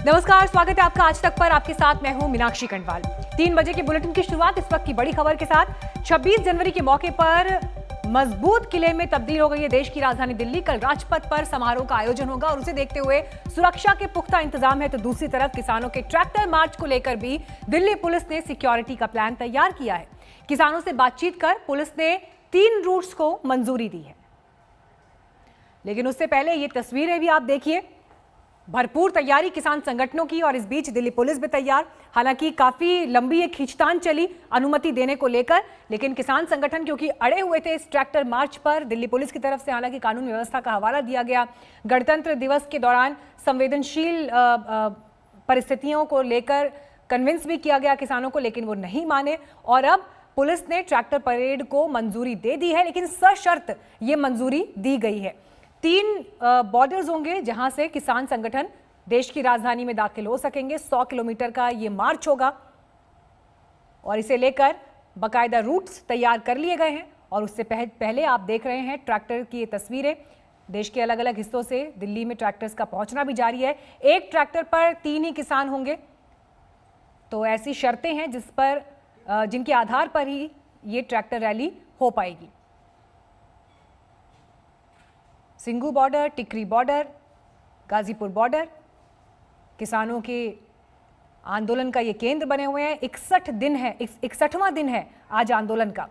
नमस्कार, स्वागत है आपका आज तक पर। आपके साथ मैं हूं मीनाक्षी कंडवाल। 3 बजे की बुलेटिन की शुरुआत इस वक्त की बड़ी खबर के साथ। 26 जनवरी के मौके पर मजबूत किले में तब्दील हो गई है देश की राजधानी दिल्ली। कल राजपथ पर समारोह का आयोजन होगा और उसे देखते हुए सुरक्षा के पुख्ता इंतजाम है। तो दूसरी तरफ किसानों के ट्रैक्टर मार्च को लेकर भी दिल्ली पुलिस ने सिक्योरिटी का प्लान तैयार किया है। किसानों से बातचीत कर पुलिस ने 3 रूट्स को मंजूरी दी है। लेकिन उससे पहले ये तस्वीरें भी आप देखिए। भरपूर तैयारी किसान संगठनों की और इस बीच दिल्ली पुलिस भी तैयार। हालांकि काफी लंबी एक खींचतान चली अनुमति देने को लेकर, लेकिन किसान संगठन क्योंकि अड़े हुए थे इस ट्रैक्टर मार्च पर, दिल्ली पुलिस की तरफ से हालांकि कानून व्यवस्था का हवाला दिया गया। गणतंत्र दिवस के दौरान संवेदनशील परिस्थितियों को लेकर कन्विंस भी किया गया किसानों को, लेकिन वो नहीं माने और अब पुलिस ने ट्रैक्टर परेड को मंजूरी दे दी है। लेकिन सशर्त ये मंजूरी दी गई है। 3 बॉर्डर्स होंगे जहां से किसान संगठन देश की राजधानी में दाखिल हो सकेंगे। 100 किलोमीटर का ये मार्च होगा और इसे लेकर बाकायदा रूट्स तैयार कर लिए गए हैं। और उससे पहले आप देख रहे हैं ट्रैक्टर की ये तस्वीरें। देश के अलग अलग हिस्सों से दिल्ली में ट्रैक्टर्स का पहुंचना भी जारी है। एक ट्रैक्टर पर 3 ही किसान होंगे। तो ऐसी शर्तें हैं जिनके आधार पर ही ये ट्रैक्टर रैली हो पाएगी। सिंघू बॉर्डर, टिकरी बॉर्डर, गाजीपुर बॉर्डर किसानों के आंदोलन का ये केंद्र बने हुए हैं। 61 दिन है, 61वां दिन है आज आंदोलन का।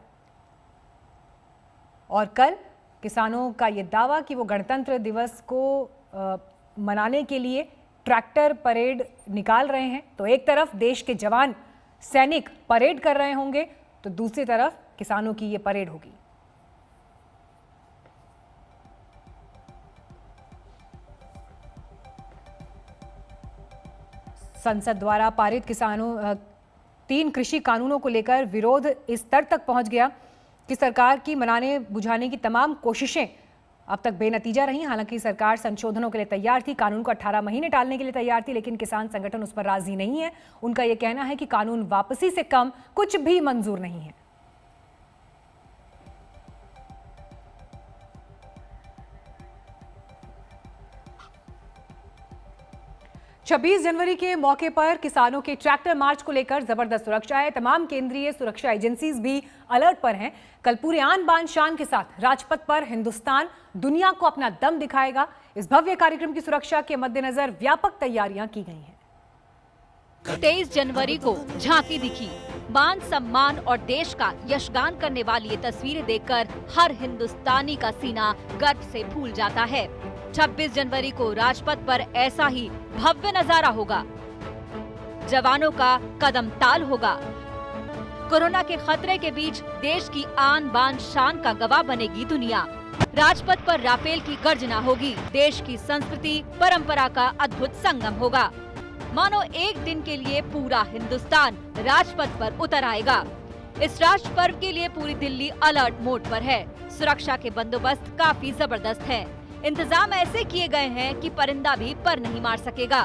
और कल किसानों का ये दावा कि वो गणतंत्र दिवस को मनाने के लिए ट्रैक्टर परेड निकाल रहे हैं। तो एक तरफ देश के जवान सैनिक परेड कर रहे होंगे, तो दूसरी तरफ किसानों की ये परेड होगी। संसद द्वारा पारित 3 कृषि कानूनों को लेकर विरोध इस स्तर तक पहुंच गया कि सरकार की मनाने बुझाने की तमाम कोशिशें अब तक बेनतीजा रहीं। हालांकि सरकार संशोधनों के लिए तैयार थी, कानून को 18 महीने टालने के लिए तैयार थी, लेकिन किसान संगठन उस पर राजी नहीं है। उनका यह कहना है कि कानून वापसी से कम कुछ भी मंजूर नहीं है। छब्बीस जनवरी के मौके पर किसानों के ट्रैक्टर मार्च को लेकर जबरदस्त सुरक्षा है। तमाम केंद्रीय सुरक्षा एजेंसीज भी अलर्ट पर हैं। कल पूरे आन बान शान के साथ राजपथ पर हिंदुस्तान दुनिया को अपना दम दिखाएगा। इस भव्य कार्यक्रम की सुरक्षा के मद्देनजर व्यापक तैयारियां की गई हैं। 23 जनवरी को झांकी दिखी। मान सम्मान और देश का यशगान करने वाली ये तस्वीरें देखकर हर हिंदुस्तानी का सीना गर्व से फूल जाता है। 26 जनवरी को राजपथ पर ऐसा ही भव्य नजारा होगा। जवानों का कदम ताल होगा। कोरोना के खतरे के बीच देश की आन बान शान का गवाह बनेगी दुनिया। राजपथ पर राफेल की गर्जना होगी। देश की संस्कृति परंपरा का अद्भुत संगम होगा। मानो एक दिन के लिए पूरा हिंदुस्तान राजपथ पर उतर आएगा। इस राष्ट्र पर्व के लिए पूरी दिल्ली अलर्ट मोड पर है। सुरक्षा के बंदोबस्त काफी जबरदस्त है। इंतजाम ऐसे किए गए हैं कि परिंदा भी पर नहीं मार सकेगा।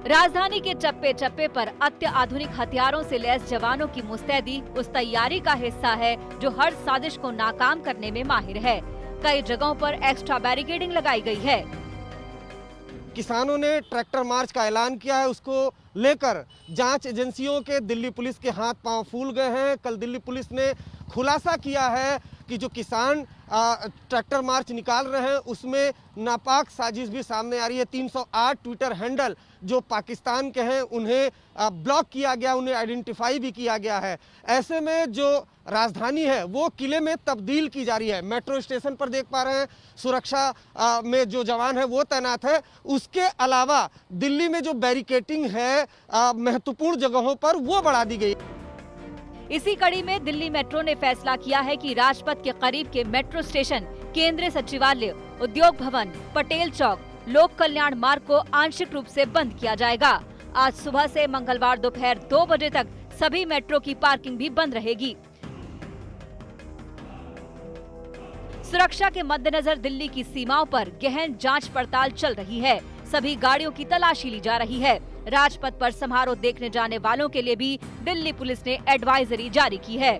राजधानी के चप्पे चप्पे पर अत्याधुनिक हथियारों से लैस जवानों की मुस्तैदी उस तैयारी का हिस्सा है जो हर साजिश को नाकाम करने में माहिर है। कई जगहों पर एक्स्ट्रा बैरिकेडिंग लगाई गई है। किसानों ने ट्रैक्टर मार्च का ऐलान किया है, उसको लेकर जांच एजेंसियों के दिल्ली पुलिस के हाथ पांव फूल गए हैं। कल दिल्ली पुलिस ने खुलासा किया है कि जो किसान ट्रैक्टर मार्च निकाल रहे हैं उसमें नापाक साजिश भी सामने आ रही है। 308 ट्विटर हैंडल जो पाकिस्तान के हैं उन्हें ब्लॉक किया गया, उन्हें आइडेंटिफाई भी किया गया है। ऐसे में जो राजधानी है वो किले में तब्दील की जा रही है। मेट्रो स्टेशन पर देख पा रहे हैं सुरक्षा में जो जवान है वो तैनात है। उसके अलावा दिल्ली में जो बैरिकेटिंग है महत्वपूर्ण जगहों पर वो बढ़ा दी गई। इसी कड़ी में दिल्ली मेट्रो ने फैसला किया है कि राजपथ के करीब के मेट्रो स्टेशन, केंद्रीय सचिवालय, उद्योग भवन, पटेल चौक, लोक कल्याण मार्ग को आंशिक रूप से बंद किया जाएगा। आज सुबह से मंगलवार दोपहर 2 बजे तक सभी मेट्रो की पार्किंग भी बंद रहेगी। सुरक्षा के मद्देनजर दिल्ली की सीमाओं पर गहन जांच पड़ताल चल रही है। सभी गाड़ियों की तलाशी ली जा रही है। राजपथ पर समारोह देखने जाने वालों के लिए भी दिल्ली पुलिस ने एडवाइजरी जारी की है।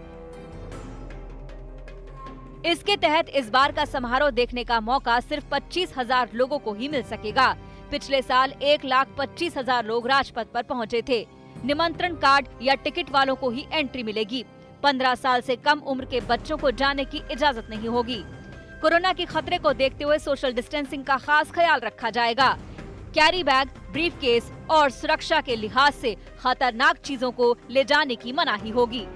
इसके तहत इस बार का समारोह देखने का मौका सिर्फ 25,000 लोगों को ही मिल सकेगा। पिछले साल 1,25,000 लोग राजपथ पर पहुंचे थे। निमंत्रण कार्ड या टिकट वालों को ही एंट्री मिलेगी। 15 साल से कम उम्र के बच्चों को जाने की इजाजत नहीं होगी। कोरोना के खतरे को देखते हुए सोशल डिस्टेंसिंग का खास ख्याल रखा जाएगा। कैरी बैग, ब्रीफकेस और सुरक्षा के लिहाज से खतरनाक चीजों को ले जाने की मनाही होगी।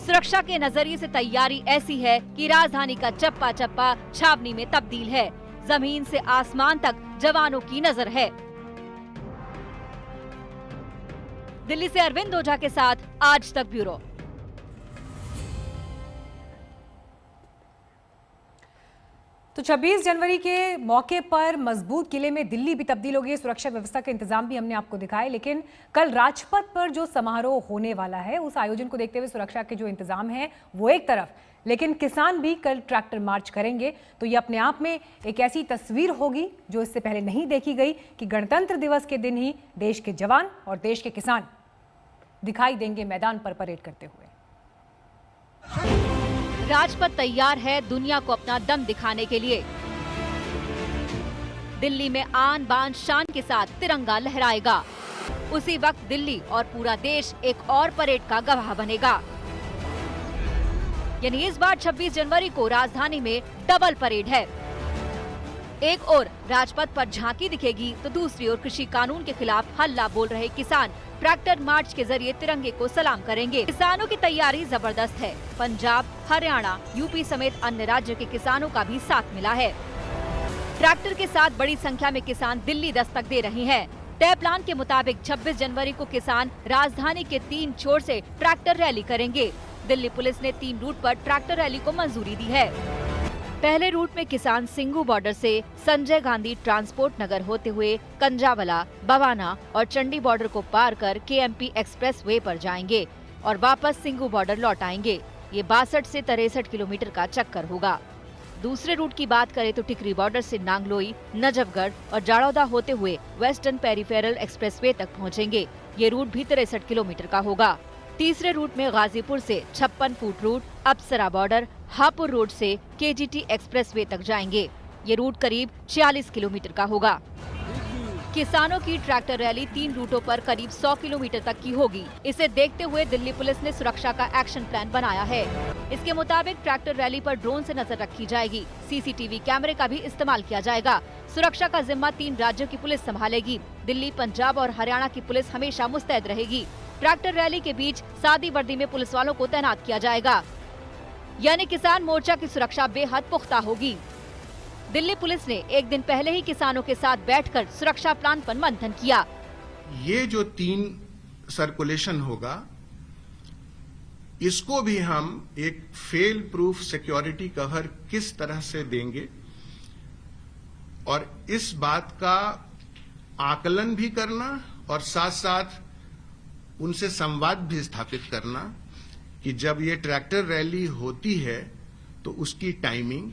सुरक्षा के नजरिए से तैयारी ऐसी है कि राजधानी का चप्पा चप्पा छावनी में तब्दील है। जमीन से आसमान तक जवानों की नजर है। दिल्ली से अरविंद ओझा के साथ आज तक ब्यूरो। तो 26 जनवरी के मौके पर मजबूत किले में दिल्ली भी तब्दील हो गई। सुरक्षा व्यवस्था के इंतजाम भी हमने आपको दिखाए, लेकिन कल राजपथ पर जो समारोह होने वाला है उस आयोजन को देखते हुए सुरक्षा के जो इंतजाम हैं वो एक तरफ, लेकिन किसान भी कल ट्रैक्टर मार्च करेंगे। तो ये अपने आप में एक ऐसी तस्वीर होगी जो इससे पहले नहीं देखी गई कि गणतंत्र दिवस के दिन ही देश के जवान और देश के किसान दिखाई देंगे मैदान पर परेड करते हुए। राजपथ तैयार है दुनिया को अपना दम दिखाने के लिए। दिल्ली में आन बान शान के साथ तिरंगा लहराएगा। उसी वक्त दिल्ली और पूरा देश एक और परेड का गवाह बनेगा। यानी इस बार 26 जनवरी को राजधानी में डबल परेड है। एक ओर राजपथ पर झांकी दिखेगी तो दूसरी ओर कृषि कानून के खिलाफ हल्ला बोल रहे किसान ट्रैक्टर मार्च के जरिए तिरंगे को सलाम करेंगे। किसानों की तैयारी जबरदस्त है। पंजाब, हरियाणा, यूपी समेत अन्य राज्यों के किसानों का भी साथ मिला है। ट्रैक्टर के साथ बड़ी संख्या में किसान दिल्ली दस्तक दे रहे हैं। तय प्लान के मुताबिक 26 जनवरी को किसान राजधानी के 3 छोर से ट्रैक्टर रैली करेंगे। दिल्ली पुलिस ने 3 रूट पर ट्रैक्टर रैली को मंजूरी दी है। पहले रूट में किसान सिंघू बॉर्डर से संजय गांधी ट्रांसपोर्ट नगर होते हुए कंजावला, बवाना और चंडी बॉर्डर को पार कर केएमपी एक्सप्रेस वे पर जाएंगे और वापस सिंघू बॉर्डर लौट आएंगे। ये 62 से 63 किलोमीटर का चक्कर होगा। दूसरे रूट की बात करें तो टिकरी बॉर्डर से नांगलोई, नजफगढ़ और जाड़ौदा होते हुए वेस्टर्न पेरिफेरल एक्सप्रेसवे तक पहुंचेंगे। ये रूट भी 63 किलोमीटर का होगा। तीसरे रूट में गाजीपुर से 56 फुट रूट, अप्सरा बॉर्डर, हापुड़ रोड से केजीटी एक्सप्रेसवे तक जाएंगे। ये रूट करीब 46 किलोमीटर का होगा। किसानों की ट्रैक्टर रैली 3 रूटों पर करीब 100 किलोमीटर तक की होगी। इसे देखते हुए दिल्ली पुलिस ने सुरक्षा का एक्शन प्लान बनाया है। इसके मुताबिक ट्रैक्टर रैली पर ड्रोन से नजर रखी जाएगी। सीसीटीवी कैमरे का भी इस्तेमाल किया जाएगा। सुरक्षा का जिम्मा 3 राज्यों की पुलिस संभालेगी। दिल्ली, पंजाब और हरियाणा की पुलिस हमेशा मुस्तैद रहेगी। ट्रैक्टर रैली के बीच सादी वर्दी में पुलिस वालों को तैनात किया जाएगा। यानी किसान मोर्चा की सुरक्षा बेहद पुख्ता होगी। दिल्ली पुलिस ने एक दिन पहले ही किसानों के साथ बैठकर सुरक्षा प्लान पर मंथन किया। ये जो 3 सर्कुलेशन होगा, इसको भी हम एक फेल प्रूफ सिक्योरिटी कवर किस तरह से देंगे और इस बात का आकलन भी करना और साथ साथ उनसे संवाद भी स्थापित करना कि जब ये ट्रैक्टर रैली होती है तो उसकी टाइमिंग,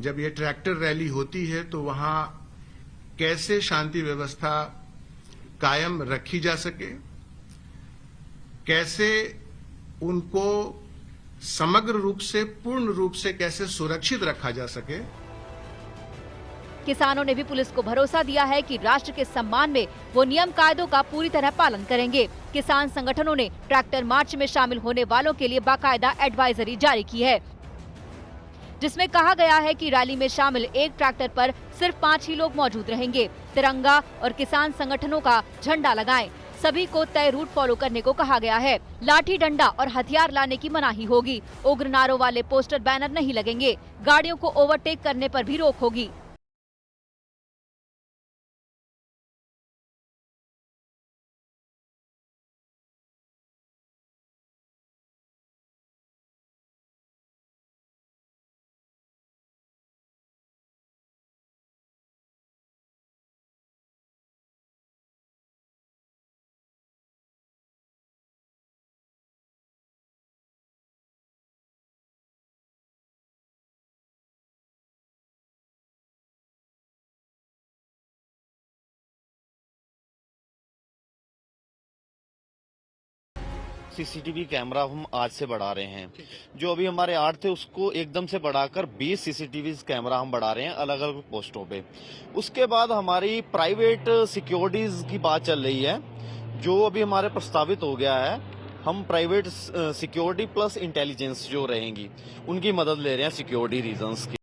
जब ये ट्रैक्टर रैली होती है तो वहां कैसे शांति व्यवस्था कायम रखी जा सके, कैसे उनको समग्र रूप से, पूर्ण रूप से कैसे सुरक्षित रखा जा सके। किसानों ने भी पुलिस को भरोसा दिया है कि राष्ट्र के सम्मान में वो नियम कायदों का पूरी तरह पालन करेंगे। किसान संगठनों ने ट्रैक्टर मार्च में शामिल होने वालों के लिए बाकायदा एडवाइजरी जारी की है, जिसमें कहा गया है कि रैली में शामिल एक ट्रैक्टर पर सिर्फ 5 ही लोग मौजूद रहेंगे। तिरंगा और किसान संगठनों का झंडा लगाएं। सभी को तय रूट फॉलो करने को कहा गया है। लाठी डंडा और हथियार लाने की मनाही होगी। उग्र नारों वाले पोस्टर बैनर नहीं लगेंगे। गाड़ियों को ओवरटेक करने पर भी रोक होगी। सीसीटीवी कैमरा हम आज से बढ़ा रहे हैं। जो अभी हमारे 8 थे उसको एकदम से बढ़ाकर 20 सीसीटीवी कैमरा हम बढ़ा रहे हैं अलग अलग पोस्टों पे। उसके बाद हमारी प्राइवेट सिक्योरिटीज की बात चल रही है, जो अभी हमारे प्रस्तावित हो गया है। हम प्राइवेट सिक्योरिटी प्लस इंटेलिजेंस जो रहेंगी उनकी मदद ले रहे हैं सिक्योरिटी रीजंस की।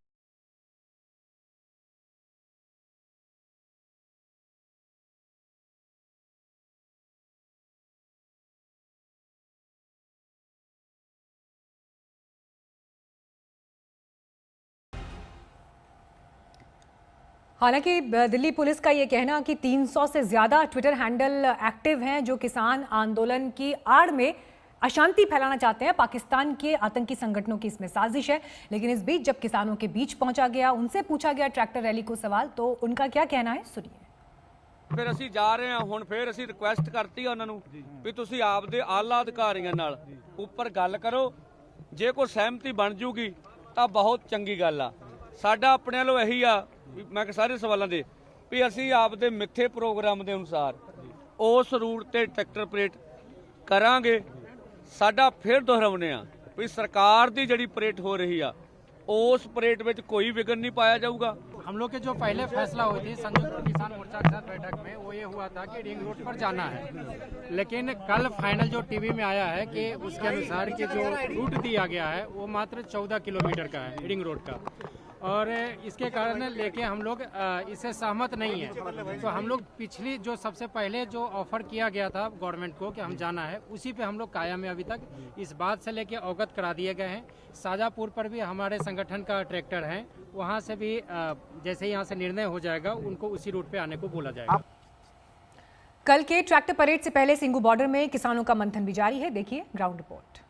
हालांकि दिल्ली पुलिस का ये कहना कि 300 से ज्यादा ट्विटर हैंडल एक्टिव हैं जो किसान आंदोलन की आड़ में अशांति फैलाना चाहते हैं। पाकिस्तान के आतंकी संगठनों की इसमें साजिश है। लेकिन इस बीच जब किसानों के बीच पहुंचा गया, उनसे पूछा गया ट्रैक्टर रैली को सवाल, तो उनका क्या कहना है, सुनिए। ਫਿਰ ਅਸੀਂ ਜਾ ਰਹੇ ਹਾਂ। ਹੁਣ ਫਿਰ ਅਸੀਂ ਰਿਕੁਐਸਟ ਕਰਤੀ ਉਹਨਾਂ ਨੂੰ ਵੀ ਤੁਸੀਂ ਆਪਦੇ ਆਲਾ ਅਧਿਕਾਰੀਆਂ ਨਾਲ ਉੱਪਰ ਗੱਲ ਕਰੋ। ਜੇ ਕੋਈ ਸਹਿਮਤੀ ਬਣ ਜੂਗੀ ਤਾਂ ਬਹੁਤ ਚੰਗੀ ਗੱਲ ਆ। ਸਾਡਾ ਆਪਣੇ ਵੱਲੋਂ ਇਹੀ ਆ, ਮੈਂ ਕਿ ਸਾਰੇ ਸਵਾਲਾਂ ਦੇ ਵੀ ਅਸੀਂ ਆਪਦੇ ਮਿੱਥੇ ਪ੍ਰੋਗਰਾਮ ਦੇ ਅਨੁਸਾਰ ਉਸ ਰੂਟ ਤੇ ਟਰੈਕਟਰ ਪਰੇਡ ਕਰਾਂਗੇ। ਸਾਡਾ ਫਿਰ ਦੁਹਰਾਉਣੇ ਆ ਵੀ ਸਰਕਾਰ ਦੀ ਜਿਹੜੀ ਪਰੇਡ ਹੋ ਰਹੀ ਆ उस परेड में कोई विघन नहीं पाया जाऊगा। हम लोग के जो पहले फैसला हुई थी संयुक्त किसान मोर्चा के साथ बैठक में, वो ये हुआ था कि रिंग रोड पर जाना है। लेकिन कल फाइनल जो टीवी में आया है कि उसके अनुसार कि जो रूट दिया गया है वो मात्र 14 किलोमीटर का है रिंग रोड का, और इसके कारण लेके हम लोग इससे सहमत नहीं है। तो हम लोग पिछली जो सबसे पहले जो ऑफर किया गया था गवर्नमेंट को कि हम जाना है, उसी पे हम लोग कायम है। अभी तक इस बात से लेके अवगत करा दिए गए हैं। शाजापुर पर भी हमारे संगठन का ट्रैक्टर है, वहाँ से भी जैसे यहाँ से निर्णय हो जाएगा उनको उसी रूट पे आने को बोला जाएगा। कल के ट्रैक्टर परेड से पहले सिंघू बॉर्डर में किसानों का मंथन भी जारी है। देखिए ग्राउंड रिपोर्ट।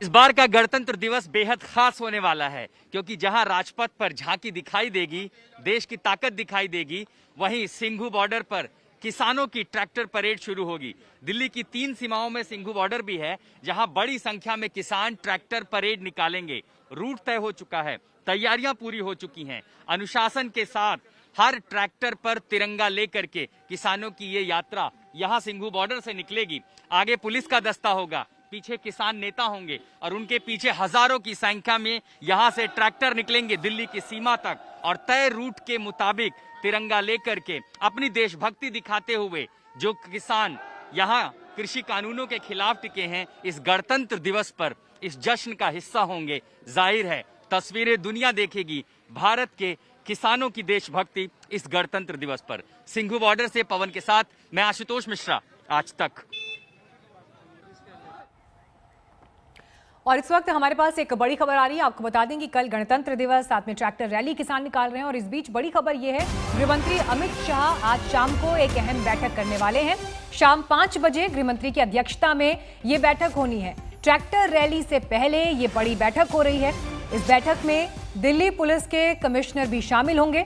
इस बार का गणतंत्र दिवस बेहद खास होने वाला है, क्योंकि जहां राजपथ पर झांकी दिखाई देगी, देश की ताकत दिखाई देगी, वहीं सिंघू बॉर्डर पर किसानों की ट्रैक्टर परेड शुरू होगी। दिल्ली की 3 सीमाओं में सिंघू बॉर्डर भी है, जहां बड़ी संख्या में किसान ट्रैक्टर परेड निकालेंगे। रूट तय हो चुका है, तैयारियां पूरी हो चुकी हैं। अनुशासन के साथ हर ट्रैक्टर पर तिरंगा लेकर के किसानों की ये यात्रा यहां सिंघू बॉर्डर से निकलेगी। आगे पुलिस का दस्ता होगा, पीछे किसान नेता होंगे और उनके पीछे हजारों की संख्या में यहां से ट्रैक्टर निकलेंगे दिल्ली की सीमा तक, और तय रूट के मुताबिक तिरंगा लेकर के अपनी देशभक्ति दिखाते हुए जो किसान यहां कृषि कानूनों के खिलाफ टिके हैं, इस गणतंत्र दिवस पर इस जश्न का हिस्सा होंगे। जाहिर है तस्वीरें दुनिया देखेगी भारत के किसानों की देशभक्ति इस गणतंत्र दिवस पर। सिंघू बॉर्डर से पवन के साथ मैं आशुतोष मिश्रा, आज तक। और इस वक्त हमारे पास एक बड़ी खबर आ रही है। आपको बता दें कि कल गणतंत्र दिवस, साथ में ट्रैक्टर रैली किसान निकाल रहे हैं। और इस बीच बड़ी खबर यह है, गृहमंत्री अमित शाह आज शाम को एक अहम बैठक करने वाले हैं। शाम 5 बजे गृहमंत्री की अध्यक्षता में ये बैठक होनी है। ट्रैक्टर रैली से पहले ये बड़ी बैठक हो रही है। इस बैठक में दिल्ली पुलिस के कमिश्नर भी शामिल होंगे।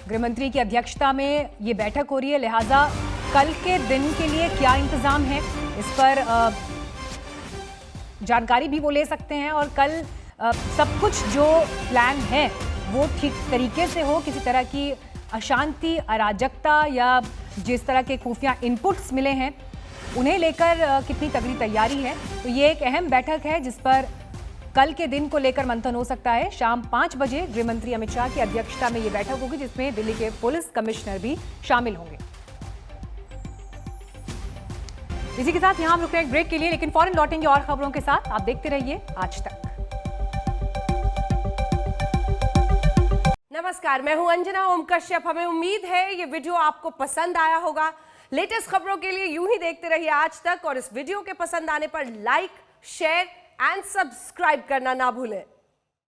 गृहमंत्री की अध्यक्षता में ये बैठक हो रही है, लिहाजा कल के दिन के लिए क्या इंतजाम है इस पर जानकारी भी वो ले सकते हैं। और कल सब कुछ जो प्लान है वो ठीक तरीके से हो, किसी तरह की अशांति, अराजकता या जिस तरह के खुफिया इनपुट्स मिले हैं उन्हें लेकर कितनी तगड़ी तैयारी है। तो ये एक अहम बैठक है जिस पर कल के दिन को लेकर मंथन हो सकता है। शाम 5 बजे गृहमंत्री अमित शाह की अध्यक्षता में ये बैठक होगी, जिसमें दिल्ली के पुलिस कमिश्नर भी शामिल होंगे। इसी के साथ यहां हम रुक रहे हैं एक ब्रेक के लिए, लेकिन फौरन लौटेंगे और खबरों के साथ। आप देखते रहिए आज तक। नमस्कार, मैं हूं अंजना ओम कश्यप। हमें उम्मीद है ये वीडियो आपको पसंद आया होगा। लेटेस्ट खबरों के लिए यूं ही देखते रहिए आज तक, और इस वीडियो के पसंद आने पर लाइक, शेयर एंड सब्सक्राइब करना ना भूलें।